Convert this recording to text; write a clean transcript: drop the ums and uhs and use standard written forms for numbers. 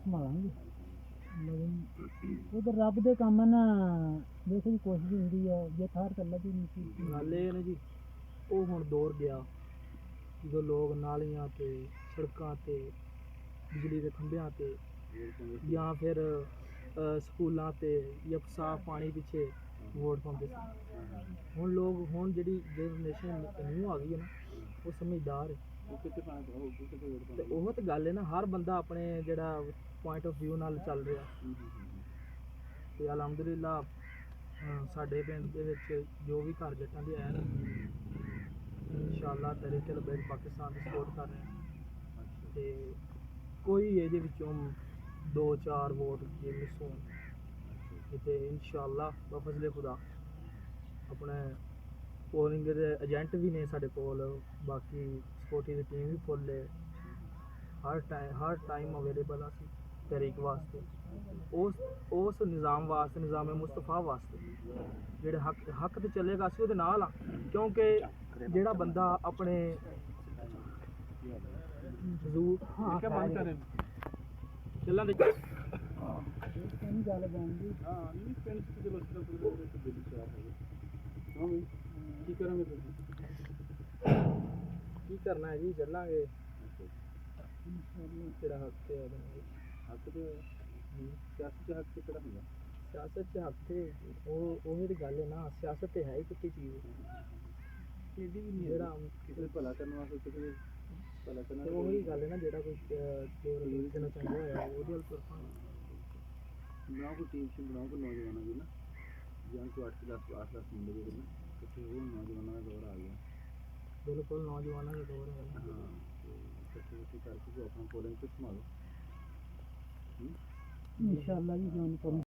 ਸੰਭਾਲਾਂਗੇ। ਉਧਰ ਰੱਬ ਦੇ ਕੰਮ ਨਾ ਦੇਖੋ ਜੀ ਕੋਸ਼ਿਸ਼ ਹੁੰਦੀ ਹੈ ਜੇ ਥਾਰ ਚੱਲਾ ਦੀ ਨਹੀਂ ਗੱਲ ਇਹ ਨੇ ਜੀ ਉਹ ਹੁਣ ਦੌਰ ਗਿਆ ਜਦੋਂ ਲੋਕ ਨਾਲੀਆਂ ਤੇ ਸੜਕਾਂ ਤੇ ਬਿਜਲੀ ਦੇ ਖੰਭਿਆਂ ਤੇ ਜਾਂ ਫਿਰ ਸਕੂਲਾਂ ਤੇ ਜਾਂ ਸਾਫ ਪਾਣੀ ਪਿੱਛੇ ਵੋਟ ਪਾਉਂਦੇ ਸੀ। ਹੁਣ ਲੋਕ ਹੁਣ ਜਿਹੜੀ ਜਨਰੇਸ਼ਨ ਨਿਊ ਆ ਗਈ ਹੈ ਨਾ ਉਹ ਸਮਝਦਾਰ ਹੈ ਤੇ ਉਹ ਤਾਂ ਗੱਲ ਹੈ ਨਾ ਹਰ ਬੰਦਾ ਆਪਣੇ ਜਿਹੜਾ ਪੁਆਇੰਟ ਆਫ ਵਿਊ ਨਾਲ ਚੱਲ ਰਿਹਾ ਤੇ ਅਲਹਮਦੁਲਿਲਾ ਸਾਡੇ ਪਿੰਡ ਦੇ ਵਿੱਚ ਜੋ ਵੀ ਘਰ ਜੱਟਾਂ ਦੇ ਆਏ ਨੇ ਇਨਸ਼ਾਅੱਲਾ ਤਰੀਕੇ ਲਬੈਕ ਪਾਕਿਸਤਾਨ ਦੀ ਸਪੋਰਟ ਕਰ ਰਹੇ ਹਾਂ ਤੇ ਕੋਈ ਇਹਦੇ ਵਿੱਚੋਂ 2-4 ਵੋਟ ਜੇ ਮਿਸ ਹੋਣ ਤੇ ਇਨਸ਼ਾਅੱਲਾ ਬਫਜ਼ਲੇ ਖੁਦਾ ਆਪਣੇ ਪੋਲਿੰਗ ਦੇ ਏਜੰਟ ਵੀ ਨੇ ਸਾਡੇ ਕੋਲ ਬਾਕੀ ਸਪੋਰਟੀ ਦੀ ਟੀਮ ਵੀ ਫੁੱਲ ਹੈ ਹਰ ਟਾਈਮ ਅਵੇਲੇਬਲ ਅਸੀਂ ਤਹਿਰੀਕ ਵਾਸਤੇ ਉਸ ਨਿਜ਼ਾਮ ਵਾਸਤੇ ਨਿਜ਼ਾਮ ਮੁਸਤਫਾ ਵਾਸਤੇ ਜਿਹੜੇ ਹੱਕ ਤੇ ਚੱਲੇਗਾ ਅਸੀਂ ਉਹਦੇ ਨਾਲ ਆ ਕਿਉਂਕਿ ਜਿਹੜਾ ਬੰਦਾ ਆਪਣੇ ਚੱਲਾਂ ਦੇ ਗੱਲ ਬਣਦੀ ਕੀ ਕਰਾਂਗੇ ਕੀ ਕਰਨਾ ਹੈ ਜੀ ਚੱਲਾਂਗੇ ਕਿਹੜਾ ਹੱਕ ਤੇ ਹੱਕ ਤੇ ਸਿਆਸਤ ਹੱਕ ਤੇ ਕਿਹੜਾ ਹੁੰਦਾ ਸਿਆਸਤ 'ਚ ਹੱਕ ਤੇ ਉਹ ਜਿਹੜੀ ਗੱਲ ਹੈ ਨਾ ਸਿਆਸਤ ਤੇ ਹੈ ਹੀ ਕਿੱਥੇ ਚੀਜ਼ ਇਹਦੀ ਵੀ ਨਹੀਂ ਜਿਹੜਾ ਕਿਸੇ ਭਲਾ ਕਰਨ ਵਾਸਤੇ ਕਿਸੇ ਭਲਾ ਕਰਨਾ ਉਹੀ ਗੱਲ ਹੈ ਨਾ ਜਿਹੜਾ ਕੋਈ ਦੇਣਾ ਚਾਹੁੰਦਾ ਹੋਇਆ ਉਹਦੇ ਵੱਲ ਤੁਰ ਪਾਉਣਾ ਬਣਾਓ ਕੋਈ ਟੀਮ ਸੀ ਬਣਾਓ ਕੋਈ ਨੌਜਵਾਨਾਂ ਦੀ ਨਾ ਜਾਂ ਕੋਈ 8-10 ਮੁੰਡੇ ਜਿਹੜੇ ਨੇ ਕਿਤੇ ਉਹ ਨੌਜਵਾਨਾਂ ਦਾ ਦੌਰ ਆ ਗਿਆ ਬਿਲਕੁਲ ਨੌਜਵਾਨਾਂ ਦਾ ਦੌਰ ਹੈ ਹਾਂ ਇਕੱਠੇ ਕਰਕੇ ਆਪਣਾ ਪੋਲਿੰਗ ਤੇ ਸੰਭਾਲੋ ਇਨਸ਼ਾਅੱਲਾ ਜੀ ਜੋਨ ਕਰੋ